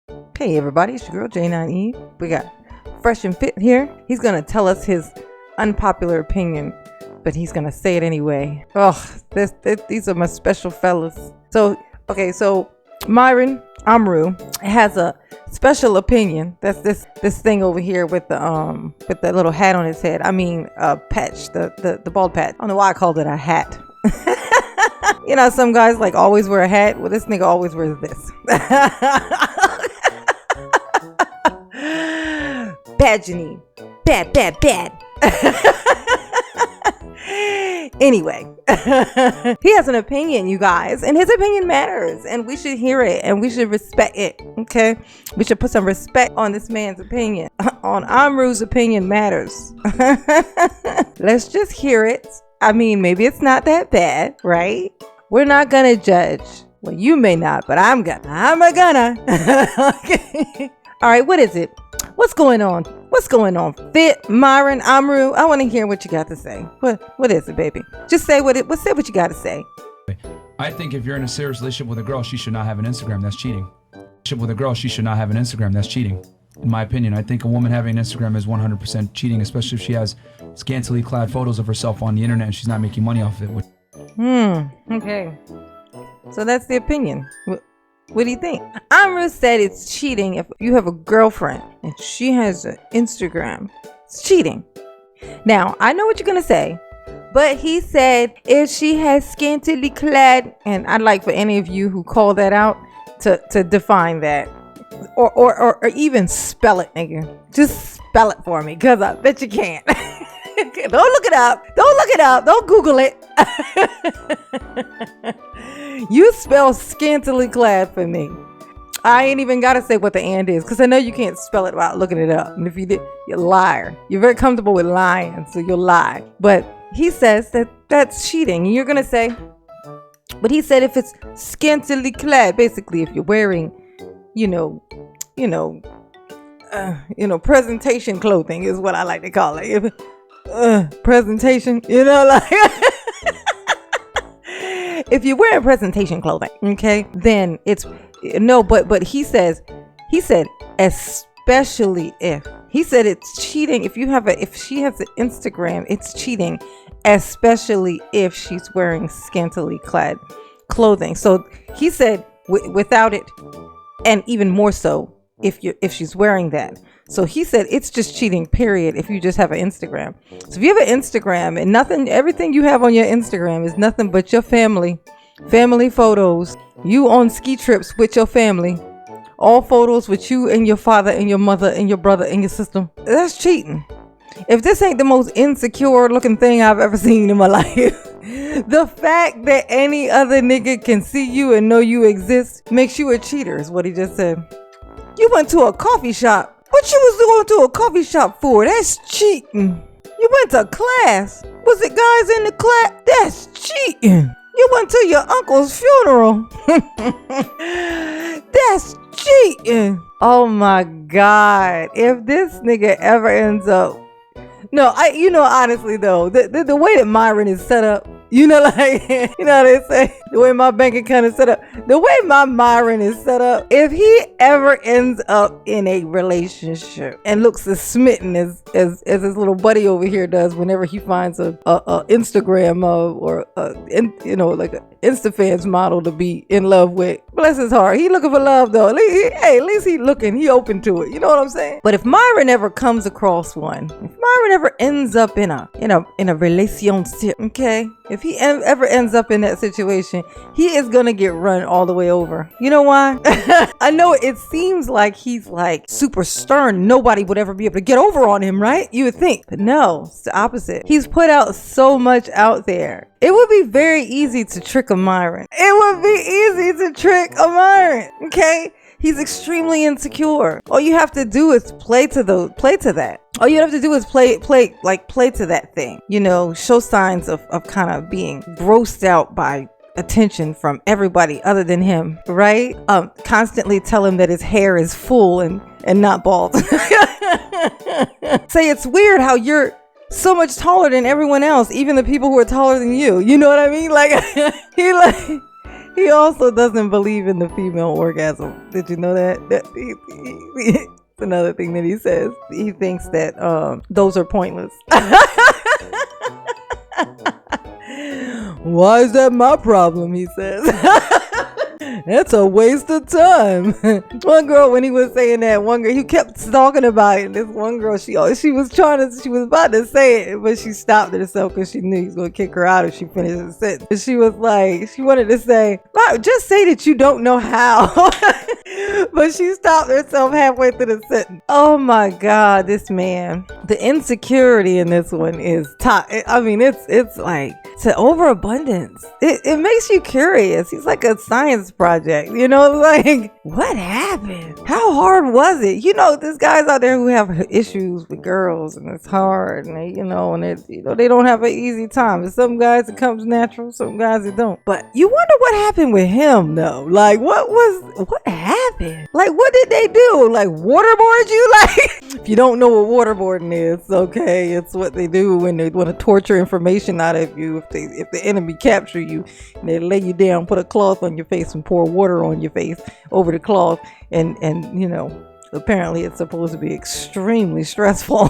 Hey everybody, it's your girl J9E. We got Fresh and Fit here. He's gonna tell us his unpopular opinion, but he's gonna say it anyway. Oh, these are my special fellas. So Marvin Amru has a special opinion. That's this thing over here with the little hat on his head. I mean, patch, the bald patch. I don't know why I called it a hat. You know, some guys like always wear a hat. Well, this nigga always wears this. Badgeny. Bad. Anyway, he has an opinion, you guys, and his opinion matters, and we should hear it, and we should respect it, okay? We should put some respect on this man's opinion. On Amru's opinion matters. Let's just hear it. I mean, maybe it's not that bad, right? We're not gonna judge. Well, you may not, but I'm gonna. Okay. All right, what is it? What's going on? Fit, Myron, Amru, I want to hear what you got to say. What is it, baby? Just say what you got to say. I think if you're in a serious relationship with a girl, she should not have an Instagram. That's cheating. In my opinion, I think a woman having an Instagram is 100% cheating, especially if she has scantily clad photos of herself on the internet and she's not making money off of it. Okay. So that's the opinion. What do you think? Amru said it's cheating if you have a girlfriend and she has an Instagram. It's cheating. Now, I know what you're going to say, but he said if she has scantily clad, and I'd like for any of you who call that out to define that or even spell it, nigga. Just spell it for me, because I bet you can't. Don't look it up. Don't Google it. You spell scantily clad for me. I ain't even gotta say what the and is, because I know you can't spell it without looking it up. And if you did, you're a liar. You're very comfortable with lying, so you'll lie. But he says that that's cheating. And you're gonna say, but he said if it's scantily clad, basically if you're wearing, presentation clothing is what I like to call it. Presentation, like if you're wearing presentation clothing, okay, then it's no, but he said especially if he said it's cheating if she has an Instagram, it's cheating, especially if she's wearing scantily clad clothing. So he said without it, and even more so if she's wearing that. So he said it's just cheating, period, if you just have an Instagram. So if you have an Instagram and everything you have on your Instagram is nothing but your family photos, you on ski trips with your family, all photos with you and your father and your mother and your brother and your sister, that's cheating. If this ain't the most insecure looking thing I've ever seen in my life, the fact that any other nigga can see you and know you exist makes you a cheater, is what he just said. You went to a coffee shop. What you was going to a coffee shop for? That's cheating. You went to class. Was it guys in the class? That's cheating. You went to your uncle's funeral. That's cheating. Oh my God. If this nigga ever ends up... No, honestly though, the way that Myron is set up, like, how they say, the way my bank account is set up, the way my Myron is set up, if he ever ends up in a relationship and looks as smitten as his little buddy over here does whenever he finds a Instagram or like an InstaFans model to be in love with, bless his heart, he looking for love though. At least he looking, he open to it. You know what I'm saying? But if Myron ever comes across one, if Myron ever ends up in a relationship, okay, if he ever ends up in that situation, he is gonna get run all the way over. You know why? I know it seems like he's like super stern. Nobody would ever be able to get over on him, right? You would think, but no, it's the opposite. He's put out so much out there. It would be very easy to trick a Myron. Okay? He's extremely insecure. All you have to do is play to that. All you have to do is play to that thing. Show signs of kind of being grossed out by attention from everybody other than him, right? Constantly tell him that his hair is full and not bald. Say it's weird how you're so much taller than everyone else, even the people who are taller than you. You know what I mean? Like He also doesn't believe in the female orgasm. Did you know that? It's another thing that he says. He thinks that those are pointless. Why is that my problem? He says. That's a waste of time. One girl, when he was saying that, one girl, he kept talking about it. This one girl, she was about to say it, but she stopped herself because she knew he was going to kick her out if she finished the sentence. And she was like, she wanted to say, just say that you don't know how. But she stopped herself halfway through the sentence. Oh my God, this man. The insecurity in this one is top. I mean, it's like to overabundance. It makes you curious. He's like a science project, you know, like what happened? How hard was it? You know, there's guys out there who have issues with girls and it's hard and they, you know, and it, you know, they don't have an easy time. And some guys it comes natural, some guys it don't. But you wonder what happened with him though. Like what happened? Like what did they do? Like waterboard you? Like if you don't know what waterboarding is, okay, it's what they do when they want to torture information out of you. If the enemy capture you and they lay you down, put a cloth on your face and pour water on your face over the cloth and you know, apparently it's supposed to be extremely stressful.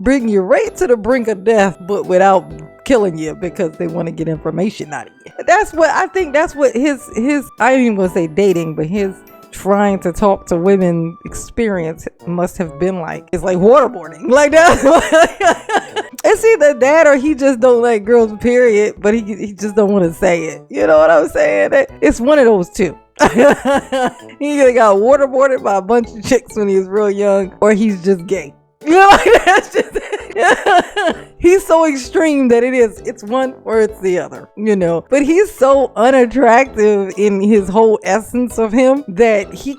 Bring you right to the brink of death, but without killing you because they want to get information out of you. That's what I think. That's what his I don't even want to say dating, but his trying to talk to women experience must have been like. It's like waterboarding. Like that. It's either that or he just don't like girls, period, but he just don't want to say it. You know what I'm saying? It's one of those two. He either got waterboarded by a bunch of chicks when he was real young, or he's just gay. You know, like that's just he's so extreme that it's one or it's the other, you know. But he's so unattractive in his whole essence of him that he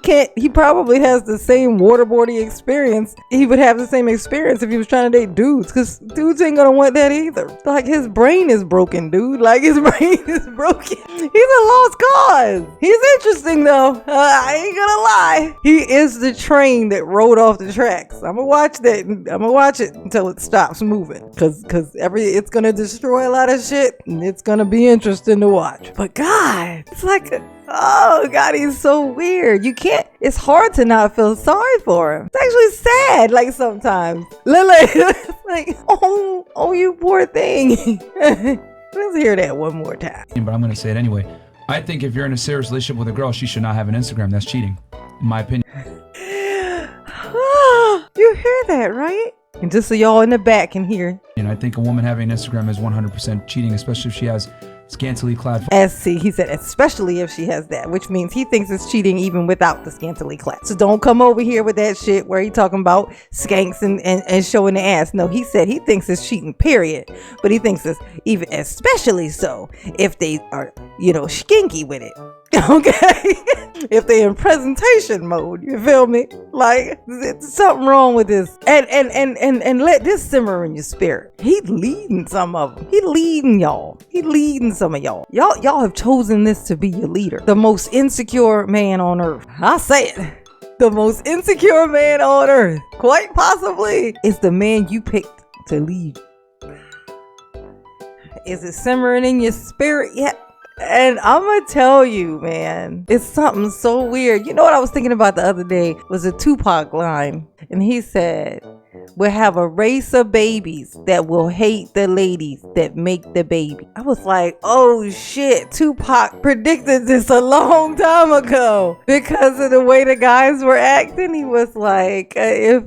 probably has the same waterboarding experience. He would have the same experience if he was trying to date dudes, because dudes ain't gonna want that either. Like his brain is broken, dude. Like his brain is broken. He's a lost cause. He's interesting though. I ain't gonna lie. He is the train that rode off the tracks. I'm gonna watch that. I'm gonna watch it until it stops moving, because it's gonna destroy a lot of shit and it's gonna be interesting to watch. But God, it's like oh God, he's so weird. It's hard to not feel sorry for him. It's actually sad, like sometimes. It's like, oh you poor thing. Let's hear that one more time. But I'm gonna say it anyway. I think if you're in a serious relationship with a girl, she should not have an Instagram. That's cheating, in my opinion. You hear that, right? And just so y'all in the back can hear. And I think a woman having an Instagram is 100% cheating, especially if she has scantily clad. He said, especially if she has that, which means he thinks it's cheating even without the scantily clad. So don't come over here with that shit where he talking about skanks and showing the ass. No, he said he thinks it's cheating, period. But he thinks it's even especially so if they are, you know, skinky with it. Okay, if they in presentation mode, you feel me? Like there's something wrong with this, and let this simmer in your spirit. He leading some of them. He leading y'all. He leading some of y'all. Y'all have chosen this to be your leader, the most insecure man on earth. I say it. The most insecure man on earth, quite possibly, is the man you picked to lead. Is it simmering in your spirit yet? And I'm gonna tell you, man, it's something so weird. You know what I was thinking about the other day was a Tupac line. And he said, we'll have a race of babies that will hate the ladies that make the baby. I was like, oh shit, Tupac predicted this a long time ago. Because of the way the guys were acting, he was like, if,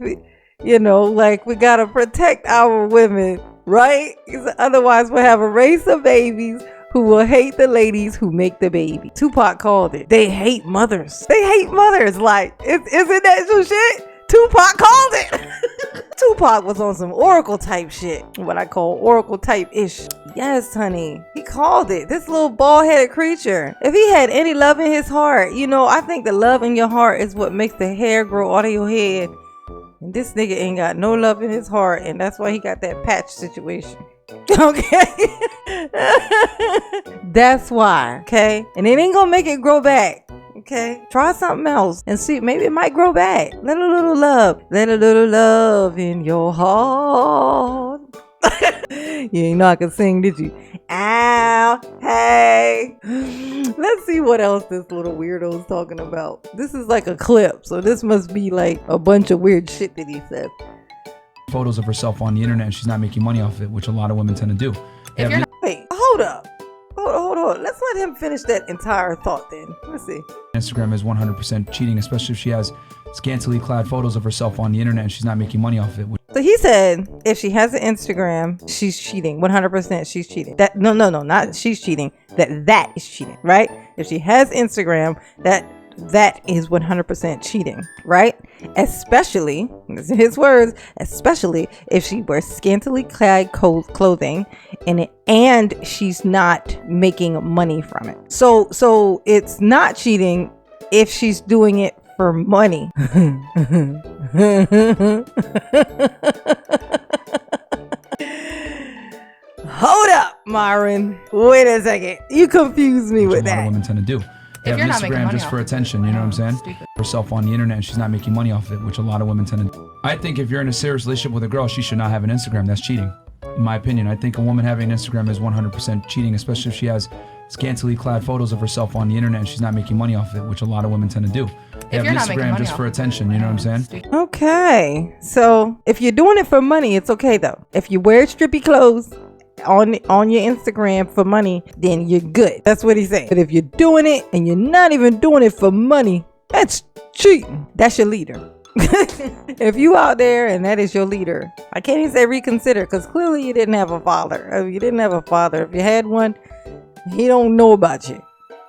you know, like we gotta protect our women, right? Otherwise we'll have a race of babies who will hate the ladies who make the baby. Tupac called it. They hate mothers. They hate mothers. Like, isn't that some shit? Tupac called it. Tupac was on some Oracle type shit. What I call Oracle type ish. Yes, honey. He called it. This little bald headed creature. If he had any love in his heart, you know, I think the love in your heart is what makes the hair grow out of your head. And this nigga ain't got no love in his heart. And that's why he got that patch situation. Okay. That's why. Okay. And it ain't gonna make it grow back. Okay. Try something else and see. Maybe it might grow back. Let a little love in your heart. You ain't know I could sing, did you? Ow, hey. Let's see what else this little weirdo's talking about. This is like a clip, so this must be like a bunch of weird shit that he said. Photos of herself on the internet and she's not making money off it, which a lot of women tend to do. Wait, hold up. Hold on. Let's let him finish that entire thought then. Let's see. Instagram is 100% cheating, especially if she has scantily clad photos of herself on the internet and she's not making money off it. So he said if she has an Instagram, she's cheating. 100% she's cheating. No, not she's cheating. That is cheating, right? If she has Instagram, that is 100% cheating, right? Especially, this is his words, especially if she wears scantily clad clothing and she's not making money from it. So it's not cheating if she's doing it for money. Hold up, Marvin. Wait a second. You confused me with that. A lot of women tend to do. They have Instagram just for attention, you know what I'm saying? Stupid. Herself on the internet and she's not making money off it, which a lot of women tend to do. I think if you're in a serious relationship with a girl, she should not have an Instagram. That's cheating, in my opinion. I think a woman having an Instagram is 100% cheating, especially if she has scantily clad photos of herself on the internet and she's not making money off it, which a lot of women tend to do. They have Instagram just for attention, you know what I'm saying? Okay, so if you're doing it for money, it's okay though. If you wear strippy clothes on your Instagram for money, then you're good. That's what he's saying. But if you're doing it and you're not even doing it for money, that's cheating. That's your leader. If you out there and that is your leader, I can't even say reconsider, because clearly you didn't have a father. If you didn't have a father, if you had one, he don't know about you.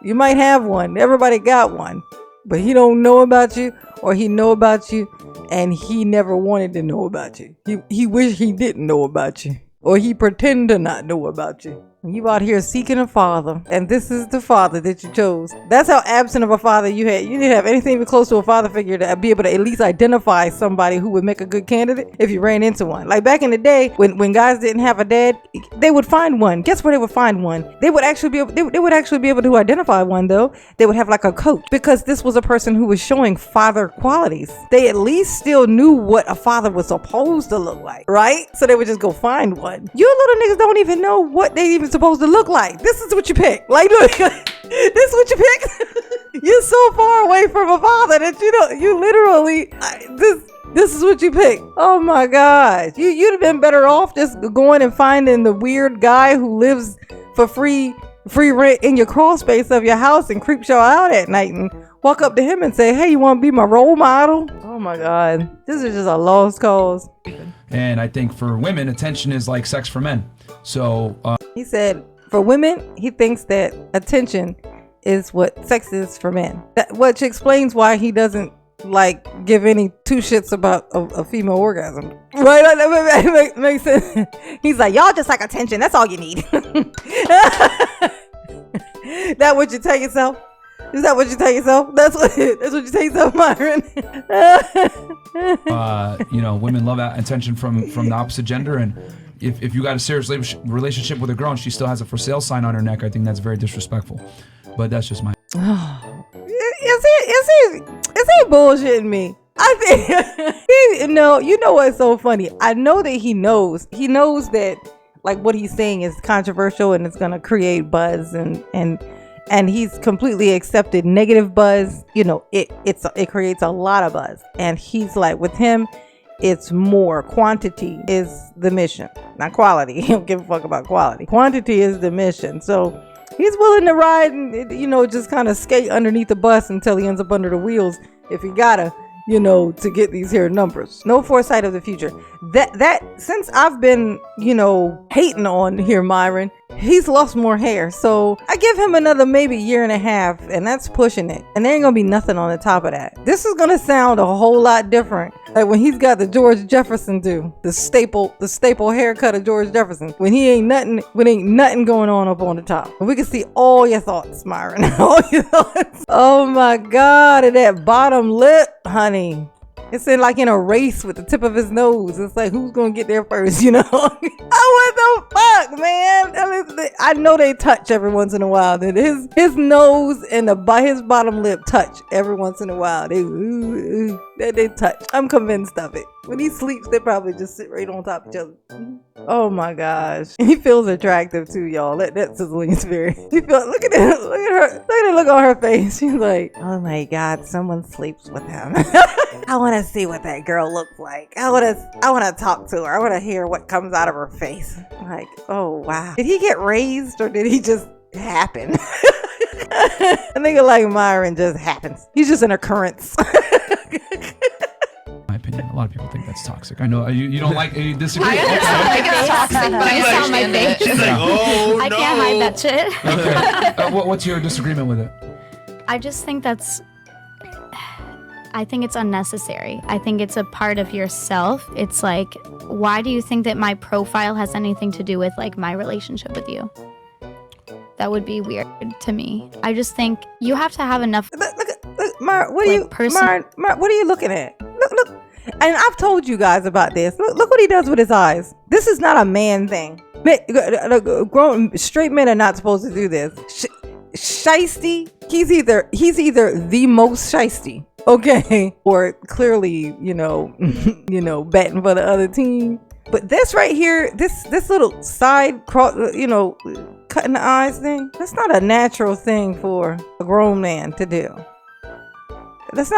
You might have one. Everybody got one. But he don't know about you, or he know about you and he never wanted to know about you. He wish he didn't know about you. Or he pretend to not know about you. You out here seeking a father, and this is the father that you chose. That's how absent of a father you had. You didn't have anything even close to a father figure to be able to at least identify somebody who would make a good candidate if you ran into one. Like back in the day, when guys didn't have a dad, they would find one. Guess where they would find one? They would actually be able. They would actually be able to identify one though. They would have like a coach, because this was a person who was showing father qualities. They at least still knew what a father was supposed to look like, right? So they would just go find one. You little niggas don't even know what they even supposed to look like. This is what you pick. Like, look, this is what you pick. You're so far away from a father that you literally, this is what you pick. Oh my gosh. You'd have been better off just going and finding the weird guy who lives for free rent in your crawl space of your house and creeps you out at night and walk up to him and say, hey, you want to be my role model? Oh my God. This is just a lost cause. And I think for women, attention is like sex for men. So he said for women, he thinks that attention is what sex is for men. Which explains why he doesn't like give any two shits about a female orgasm. Right? That makes sense. He's like, y'all just like attention. That's all you need. That what you tell yourself? Is that what you tell yourself? That's what you tell yourself, Myron. Women love attention from the opposite gender, and if you got a serious relationship with a girl and she still has a for sale sign on her neck, I think that's very disrespectful. But that's just my. Is he bullshitting me? I think you know what's so funny? I know that he knows that like what he's saying is controversial and it's gonna create buzz and he's completely accepted negative buzz. It creates a lot of buzz, and he's like, with him, it's more quantity is the mission, not quality. He don't give a fuck about quality. Quantity is the mission. So he's willing to ride and just kind of skate underneath the bus until he ends up under the wheels if he gotta, to get these here numbers. No foresight of the future. That since I've been, hating on here, Myron, he's lost more hair. So I give him another maybe year and a half, and that's pushing it. And there ain't gonna be nothing on the top of that. This is gonna sound a whole lot different. Like when he's got the George Jefferson the staple haircut of George Jefferson. When ain't nothing going on up on the top. And we can see all your thoughts, Myron. All your thoughts. Oh my God, and that bottom lip, honey. It's in a race with the tip of his nose. It's like, who's gonna get there first, you know? Oh, what the fuck, man? I know they touch every once in a while. That his nose and his bottom lip touch every once in a while. They touch. I'm convinced of it. When he sleeps, they probably just sit right on top of each other. Oh my gosh. He feels attractive too, y'all. That's Cecilia's spirit. Look at her. Look at the look on her face. She's like, oh my God, someone sleeps with him. I want to see what that girl looks like. I want to talk to her. I want to hear what comes out of her face. Like, oh wow. Did he get raised or did he just happen? A nigga like Myron just happens. He's just an occurrence. My opinion, a lot of people think that's toxic. I know you don't like, you disagree. I think it's toxic, but I saw my face. She's like, oh no. I can't hide that shit. Okay. What's your disagreement with it? I just think I think it's unnecessary. I think it's a part of yourself. It's like, why do you think that my profile has anything to do with like my relationship with you? That would be weird to me. I just think you have to have enough. Look, Mar, what are you looking at? Look. And I've told you guys about this. Look what he does with his eyes. This is not a man thing. Grown straight men are not supposed to do this. Shiesty. He's either the most shiesty, okay, or clearly, batting for the other team. But this right here, this little side cross, cutting the eyes thing, that's not a natural thing for a grown man to do. It's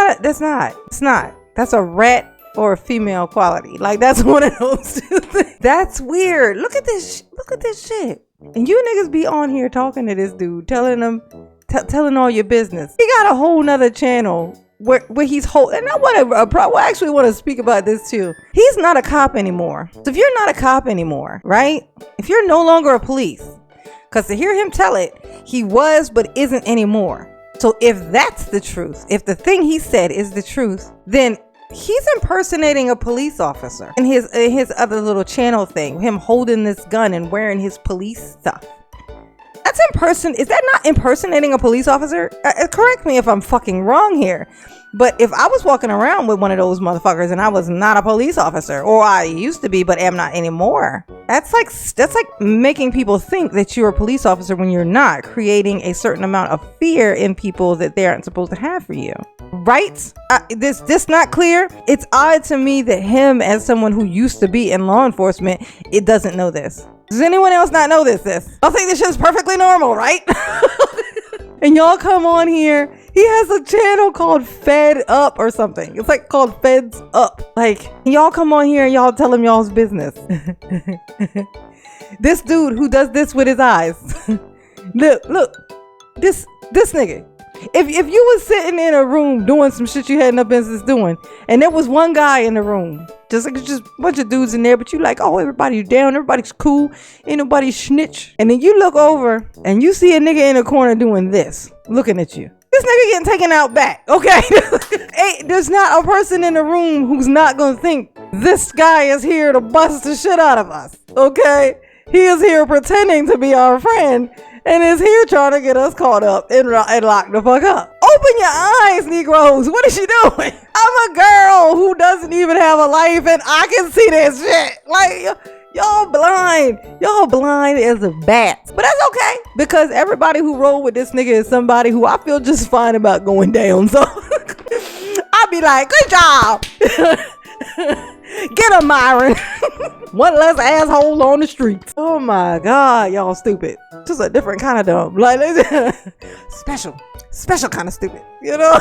not. That's a rat or a female quality. Like, that's one of those two things. That's weird. Look at this shit. And you niggas be on here talking to this dude, telling all your business. He got a whole nother channel where he's and I actually want to speak about this too. He's not a cop anymore. So if you're not a cop anymore, right? If you're no longer a police, because to hear him tell it, he was but isn't anymore. So if that's the truth, if the thing he said is the truth, then he's impersonating a police officer in his other little channel thing, him holding this gun and wearing his police stuff. Is that not impersonating a police officer? Correct me if I'm fucking wrong here. But if I was walking around with one of those motherfuckers and I was not a police officer, or I used to be but am not anymore, that's like making people think that you're a police officer when you're not, creating a certain amount of fear in people that they aren't supposed to have for you. Right? This not clear? It's odd to me that him, as someone who used to be in law enforcement, it doesn't know this. Does anyone else not know this? I think this shit's perfectly normal, right? And y'all come on here. He has a channel called Fed Up or something. It's like called Feds Up. Like, y'all come on here and y'all tell him y'all's business. This dude who does this with his eyes. Look, this nigga. If you was sitting in a room doing some shit you had no business doing, and there was one guy in the room, just a bunch of dudes in there, but you like, oh, everybody's down, everybody's cool, ain't nobody snitch. And then you look over and you see a nigga in the corner doing this, looking at you. This nigga getting taken out back, okay? Hey, there's not a person in the room who's not gonna think this guy is here to bust the shit out of us, okay? He is here pretending to be our friend and is here trying to get us caught up and locked the fuck up. Open your eyes, Negroes. What is she doing? I'm a girl who doesn't even have a life and I can see this shit. Like, y'all blind. Y'all blind as a bat. But that's okay, because everybody who roll with this nigga is somebody who I feel just fine about going down. So I'll be like, good job. Get him, Myron. One less asshole on the streets. Oh my God, y'all stupid. Just a different kind of dumb. Like, special kind of stupid, you know?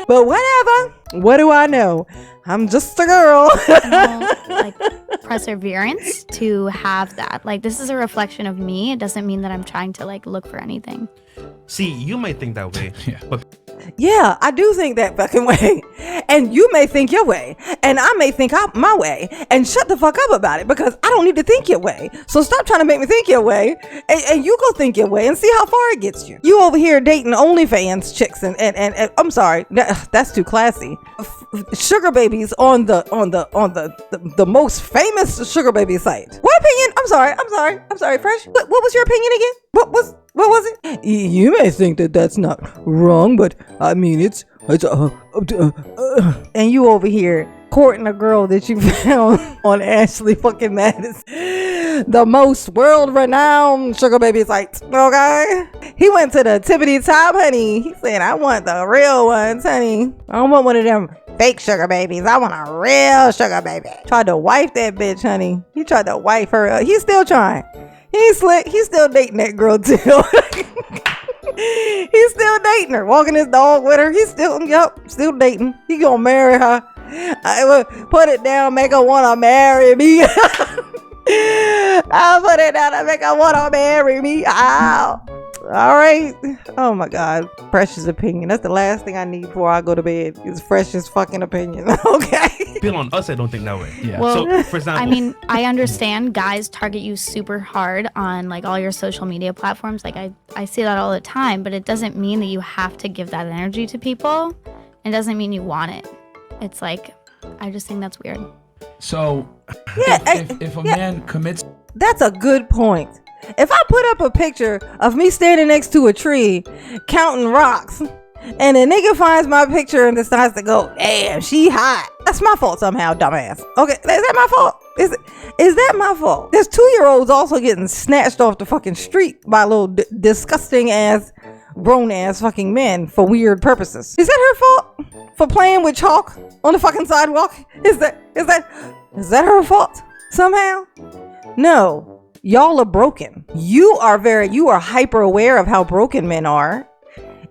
But whatever. What do I know? I'm just a girl. Like perseverance to have that. Like, this is a reflection of me. It doesn't mean that I'm trying to like look for anything. See, you might think that way, but yeah, I do think that fucking way. And you may think your way. And I may think my way. And shut the fuck up about it, because I don't need to think your way. So stop trying to make me think your way. And you go think your way and see how far it gets you. You over here dating OnlyFans chicks and I'm sorry, that's too classy. Sugar babies on the most famous sugar baby site. What opinion? I'm sorry, Fresh. What was your opinion again? What was it? You may think that that's not wrong, but I mean, it's and you over here courting a girl that you found on Ashley fucking Madison, the most world-renowned sugar baby site. Okay, he went to the tippity top, honey. He said, "I want the real ones, honey. I don't want one of them fake sugar babies. I want a real sugar baby." Tried to wife that bitch, honey. He tried to wife her. He's still trying. He's slick. He's still dating that girl too. He's still dating her, walking his dog with her. He's still dating. He gonna marry her. I will put it down, make her wanna marry me. I'll put it down and make her wanna marry me. Ow. All right. Oh my God. Precious opinion. That's the last thing I need before I go to bed. Is Fresh's fucking opinion. Okay. Feel on us, I don't think that way. Yeah. Well, So, for example, I mean, I understand guys target you super hard on like all your social media platforms. Like I see that all the time, but it doesn't mean that you have to give that energy to people. It doesn't mean you want it. It's like, I just think that's weird. So, Yeah, if a man commits, that's a good point. If I put up a picture of me standing next to a tree counting rocks, and a nigga finds my picture and decides to go, "Damn, she hot," that's my fault somehow, dumbass. Okay, is that my fault? Is that my fault? There's 2-year-olds also getting snatched off the fucking street by little disgusting ass, grown ass fucking men for weird purposes. Is that her fault for playing with chalk on the fucking sidewalk? Is that her fault somehow? No. Y'all are broken. You are hyper aware of how broken men are,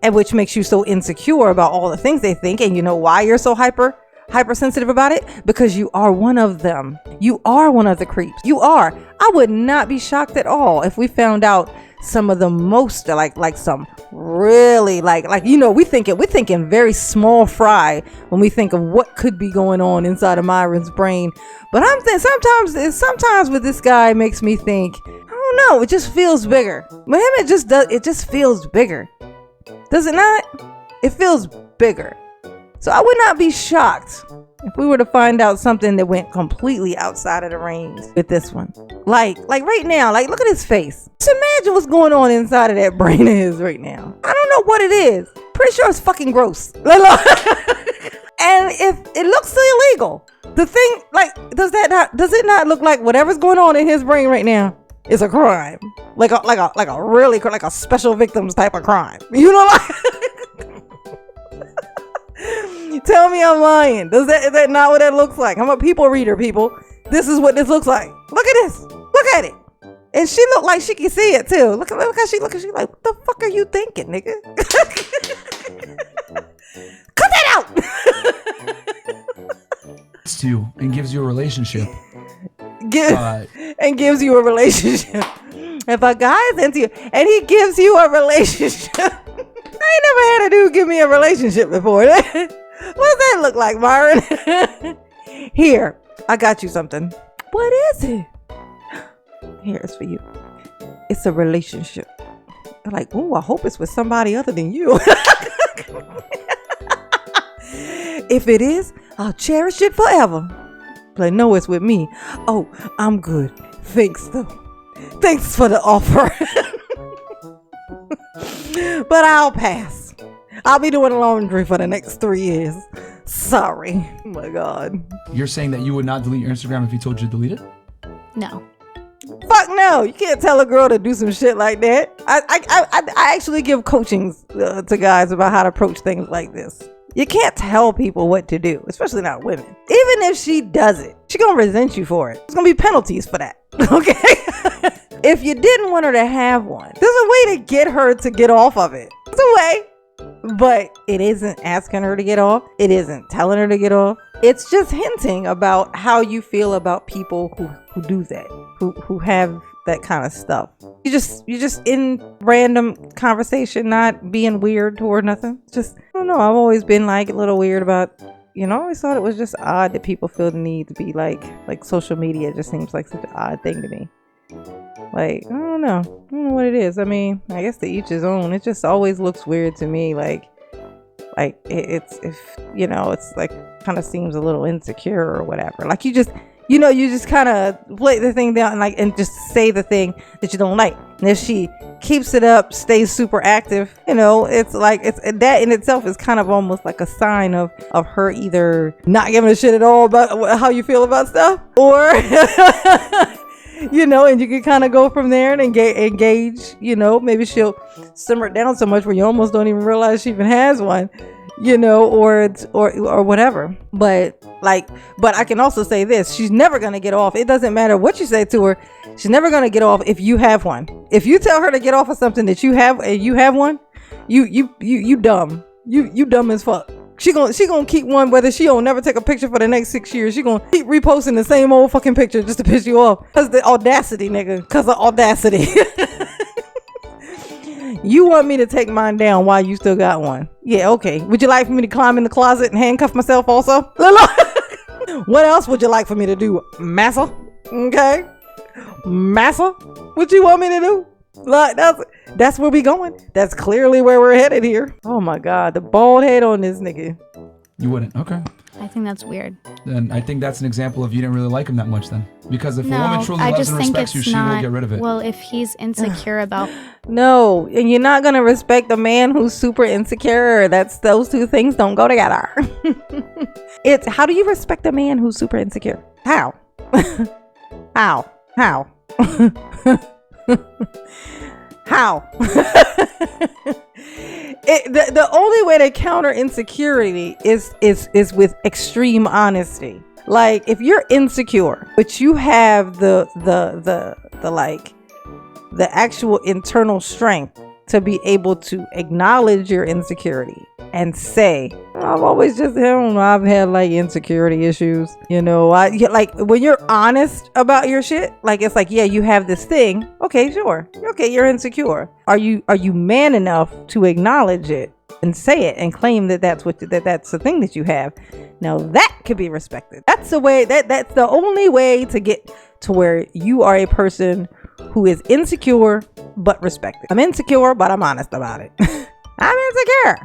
and which makes you so insecure about all the things they think. And you know why you're so hypersensitive about it? Because you are one of them. You are one of the creeps. You are. I would not be shocked at all if we found out some of the most like some really like we're thinking very small fry when we think of what could be going on inside of Myron's brain. But I'm thinking sometimes with this guy makes me think, I don't know, it just feels bigger. With him it just feels bigger. Does it not? It feels bigger. So I would not be shocked if we were to find out something that went completely outside of the range with this one. Like right now, like look at his face. Just imagine what's going on inside of that brain of his right now. I don't know what it is. Pretty sure it's fucking gross. And if it looks illegal, the thing, like, does it not look like whatever's going on in his brain right now is a crime? Like a special victims type of crime. You know, like tell me I'm lying. Is that not what that looks like? I'm a people reader, people. This is what this looks like. Look at this. Look at it. And she looked like she can see it too. Look how she like, what the fuck are you thinking, nigga? Cut that out. to you and gives you a relationship. And gives you a relationship. If a guy's into you and he gives you a relationship, I ain't never had a dude give me a relationship before. What does that look like, Myron? Here, I got you something. What is it? Here, it's for you. It's a relationship. I'm like, oh, I hope it's with somebody other than you. If it is, I'll cherish it forever. But no, it's with me. Oh, I'm good. Thanks, though. Thanks for the offer. But I'll pass. I'll be doing laundry for the next 3 years. Sorry. Oh my God. You're saying that you would not delete your Instagram if he told you to delete it? No. Fuck no. You can't tell a girl to do some shit like that. I actually give coachings to guys about how to approach things like this. You can't tell people what to do, especially not women. Even if she does it, she gonna resent you for it. There's gonna be penalties for that. Okay? If you didn't want her to have one, there's a way to get her to get off of it. There's a way. But it isn't asking her to get off. It isn't telling her to get off. It's just hinting about how you feel about people who do that, who have that kind of stuff. You're just in random conversation, not being weird toward nothing. Just, I don't know. I've always been like a little weird about, I always thought it was just odd that people feel the need to be like social media just seems like such an odd thing to me. Like, I don't know what it is. I mean, I guess to each his own. It just always looks weird to me. Like it's like kind of seems a little insecure or whatever. Like you you know, you just kind of play the thing down and just say the thing that you don't like. And if she keeps it up, stays super active, you know, it's that in itself is kind of almost like a sign of her either not giving a shit at all about how you feel about stuff, or you know, and you can kind of go from there and engage, you know, maybe she'll simmer it down so much where you almost don't even realize she even has one, you know, or whatever. But I can also say this: she's never gonna get off. It doesn't matter what you say to her; she's never gonna get off if you have one. If you tell her to get off of something that you have and you have one, you dumb. You dumb as fuck. She gonna keep one whether she don't never take a picture for the next 6 years. She gonna keep reposting the same old fucking picture just to piss you off. Cause the audacity, nigga. Cause of audacity. You want me to take mine down while you still got one? Yeah, okay. Would you like for me to climb in the closet and handcuff myself also? What else would you like for me to do, massa? Okay, massa? What you want me to do? Like, that's where we going. That's clearly where we're headed here. Oh my God, the bald head on this nigga. You wouldn't? Okay. I think that's weird. Then I think that's an example of you didn't really like him that much then. Because if a woman truly loves and respects you, she will get rid of it. Well, if he's insecure about... No, and you're not going to respect a man who's super insecure. Those two things don't go together. It's how do you respect a man who's super insecure? How? How? How? How? The only way to counter insecurity is with extreme honesty. Like, if you're insecure, but you have the actual internal strength to be able to acknowledge your insecurity and say, I've always just, I've had like insecurity issues, you know. Like when you're honest about your shit, like it's like, yeah, you have this thing. Okay, sure. Okay, you're insecure. Are you man enough to acknowledge it and say it and claim that's the thing that you have? Now that could be respected. That's the way that's the only way to get to where you are a person who is insecure but respected. I'm insecure, but I'm honest about it. I'm insecure.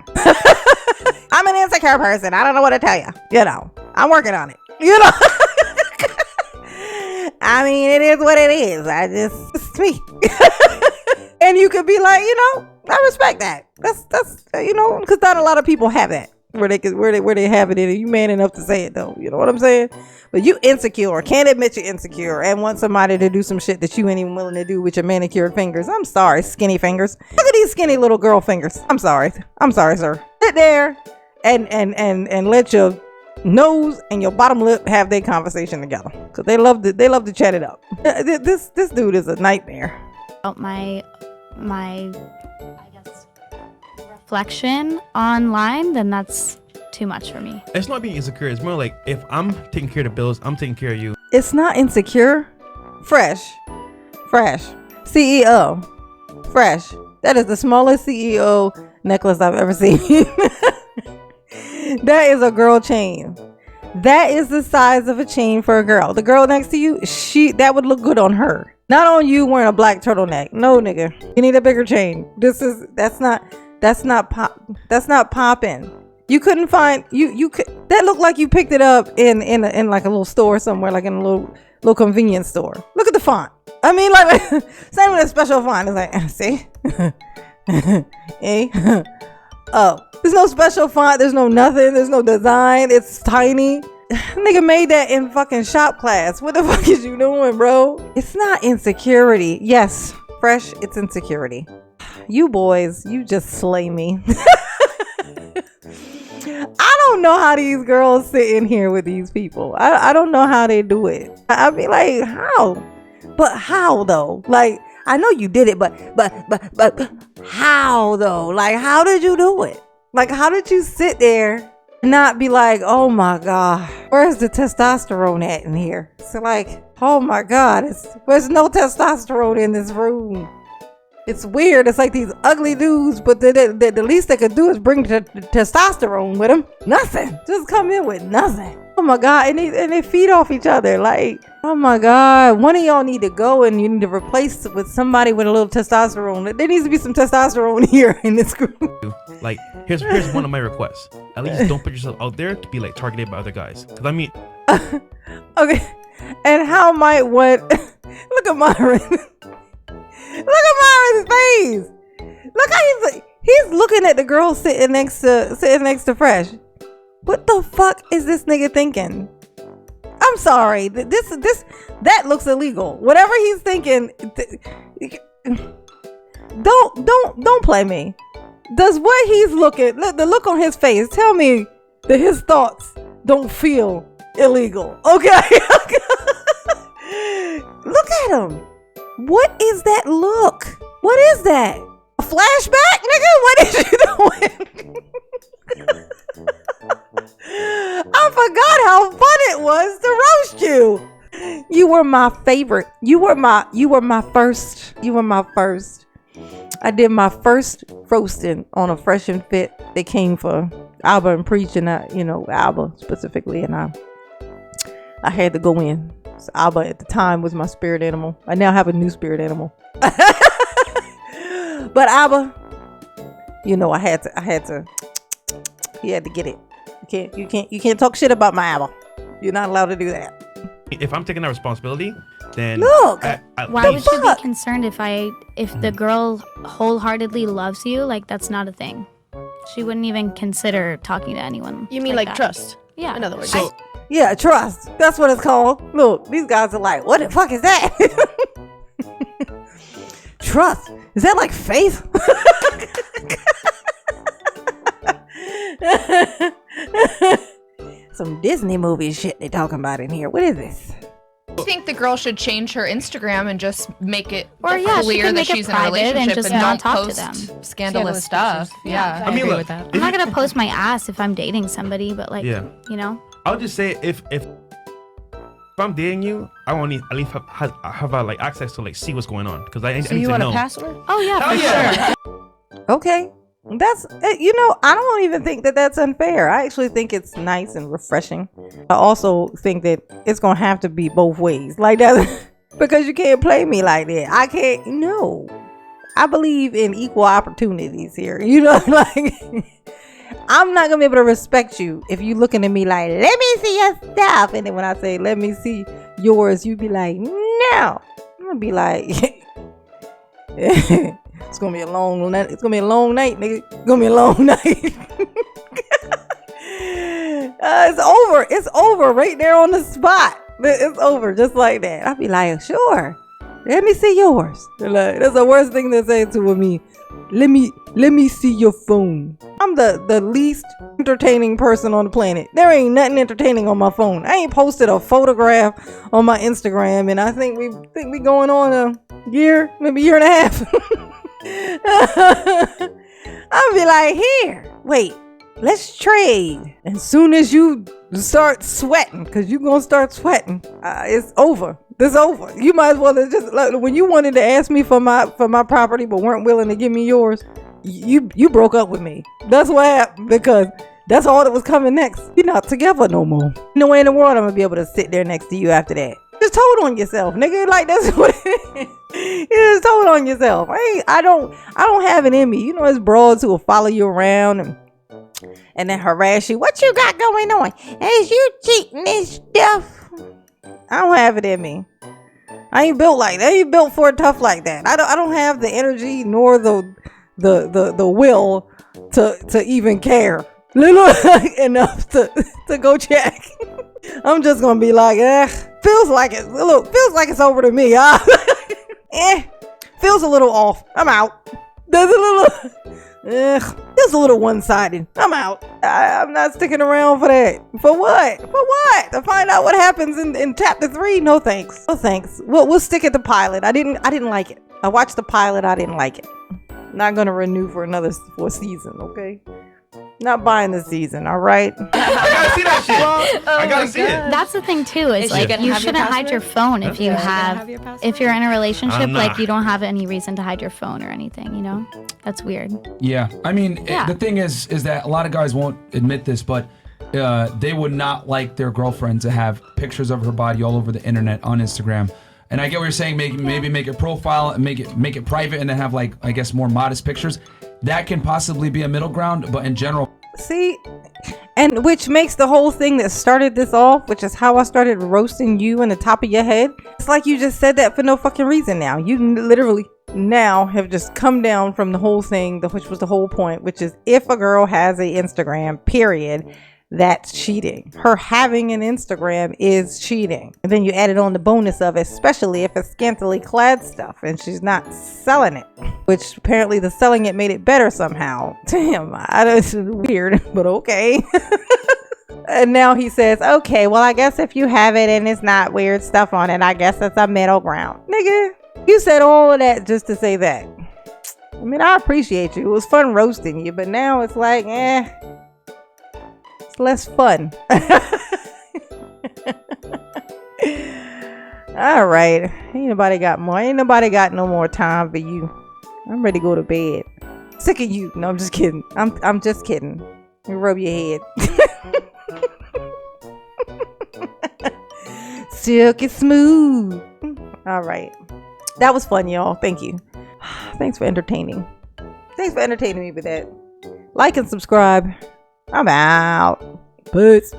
I'm an insecure person. I don't know what to tell you. You know, I'm working on it. You know, I mean, it is what it is. It's me. And you could be like, you know, I respect that. That's you know, because not a lot of people have that where they have it in it. You man enough to say it though. You know what I'm saying? But you insecure, can't admit you're insecure, and want somebody to do some shit that you ain't even willing to do with your manicured fingers. I'm sorry, skinny fingers. Look at these skinny little girl fingers. I'm sorry, sir. Sit there and let your nose and your bottom lip have their conversation together, because they love to chat it up. This dude is a nightmare. My I guess reflection online, then that's too much for me. It's not being insecure. It's more like, if I'm taking care of the bills, I'm taking care of you. It's not insecure. Fresh CEO. Fresh. That is the smallest CEO necklace I've ever seen. That is a girl chain. That is the size of a chain for a girl. The girl next to you, that would look good on her. Not on you wearing a black turtleneck. No, nigga. You need a bigger chain. That's not popping. You couldn't find that looked like you picked it up in like a little store somewhere, like in a little convenience store. Look at the font. I mean, like same with a special font. It's like, see? Oh, there's no special font, there's no nothing, there's no design, it's tiny. Nigga made that in fucking shop class. What the fuck is you doing, bro? It's not insecurity. Yes, Fresh, it's insecurity. You boys, you just slay me. I don't know how these girls sit in here with these people. I don't know how they do it. I'd be like, how? But how though? Like, I know you did it, but how though? Like, how did you do it? Like, how did you sit there and not be like, oh my God, where's the testosterone at in here? So like, oh my God, there's no testosterone in this room. It's weird. It's like these ugly dudes, but the least they could do is bring the testosterone with them. Nothing. Just come in with nothing. Oh my God. And they feed off each other. Like, oh my God. One of y'all need to go and you need to replace it with somebody with a little testosterone. There needs to be some testosterone here in this group. Like, here's one of my requests. At least don't put yourself out there to be like targeted by other guys. Because I mean... Okay. And how might what? Look at Myron. Look at Myron's face. Look how he's looking at the girl sitting next to Fresh. What the fuck is this nigga thinking? I'm sorry. That looks illegal. Whatever he's thinking. Don't play me. Does what he's looking, the look on his face, tell me that his thoughts don't feel illegal? Okay. Look at him. What is that look? What is that? A flashback, nigga? What is you doing? I forgot how fun it was to roast you. You were my favorite. You were my first. I did my first roasting on a Fresh and Fit. They came for Alba and Preach, and Alba specifically, and I had to go in. So Alba at the time was my spirit animal. I now have a new spirit animal. But Alba, I had to. He had to get it. You can't talk shit about my Alba. You're not allowed to do that. If I'm taking that responsibility, then look. Why would you be concerned if the girl wholeheartedly loves you? Like, that's not a thing. She wouldn't even consider talking to anyone. You mean like trust? Yeah. In other words. Yeah, trust. That's what it's called. Look, these guys are like, what the fuck is that? Trust. Is that like faith? Some Disney movie shit they talking about in here. What is this? I think the girl should change her Instagram and just make it she clear can that make it she's in a private and relationship just and not don't talk to post them. scandalous stuff. Yeah. I mean, agree look, with that. I'm not gonna post my ass if I'm dating somebody, but I'll just say if I'm dating you, I want to at least have like access to like see what's going on, because I need So you to want know. a password? Oh yeah, for sure. Okay. That's, I don't even think that that's unfair. I actually think it's nice and refreshing. I also think that it's going to have to be both ways. Like that, because you can't play me like that. I can't, no. I believe in equal opportunities here. Like, I'm not going to be able to respect you if you looking at me like, let me see your stuff. And then when I say, let me see yours, you be like, no. I'm going to be like, it's gonna be a long night. It's gonna be a long night, nigga. It's gonna be a long night. It's over. It's over right there on the spot. It's over just like that. I'll be like, sure. Let me see yours. Like, that's the worst thing to say to me. Let me see your phone. I'm the least entertaining person on the planet. There ain't nothing entertaining on my phone. I ain't posted a photograph on my Instagram, and I think we going on a year, maybe a year and a half. I'll be like, here, wait, let's trade. And soon as you start sweating, because you're going to start sweating, it's over. It's over. You might as well just, like, when you wanted to ask me for my property but weren't willing to give me yours, you broke up with me. That's what happened, because that's all that was coming next. You're not together no more. No way in the world I'm going to be able to sit there next to you after that. Just told on yourself, nigga. Like, that's what it is. You just told on yourself. I don't have it in me. It's broads who will follow you around and then harass you. What you got going on? Is you cheating and stuff? I don't have it in me. I ain't built like that. I ain't built for it tough like that. I don't have the energy nor the will to even care little enough to go check. I'm just gonna be like, feels like it's over to me. Feels a little off. I'm out. There's a little one-sided. I'm out. I'm not sticking around for that. For what? To find out what happens in chapter 3? No thanks. We'll stick at the pilot. I didn't like it. I watched the pilot. I didn't like it. Not gonna renew for a season. Okay. Not buying the season, all right? I gotta see that shit. I gotta see it. That's the thing too. Is like you shouldn't hide your phone if you if you're in a relationship. Like, you don't have any reason to hide your phone or anything. That's weird. Yeah, I mean, the thing is that a lot of guys won't admit this, but they would not like their girlfriend to have pictures of her body all over the internet on Instagram. And I get what you're saying. Maybe make a profile and make it private, and then have, like, I guess, more modest pictures. That can possibly be a middle ground, but in general. See, And which makes the whole thing that started this off, which is how I started roasting you in the top of your head. It's like you just said that for no fucking reason now. You literally now have just come down from the whole thing, which was the whole point, which is if a girl has a Instagram, period, that's cheating. Her having an Instagram is cheating. And then you added on the bonus of it, especially if it's scantily clad stuff and she's not selling it, which apparently the selling it made it better somehow. Damn, I know it's weird, but okay. And now he says, okay, well, I guess if you have it and it's not weird stuff on it, I guess it's a middle ground. Nigga, you said all of that just to say that. I mean, I appreciate you. It was fun roasting you, but now it's like, less fun. All right, ain't nobody got no more time for you. I'm ready to go to bed. Sick of you. No, I'm just kidding. I'm just kidding. You rub your head. Silky smooth. All right, that was fun, y'all. Thank you. Thanks for entertaining me with that. Like and subscribe. I'm out. Peace.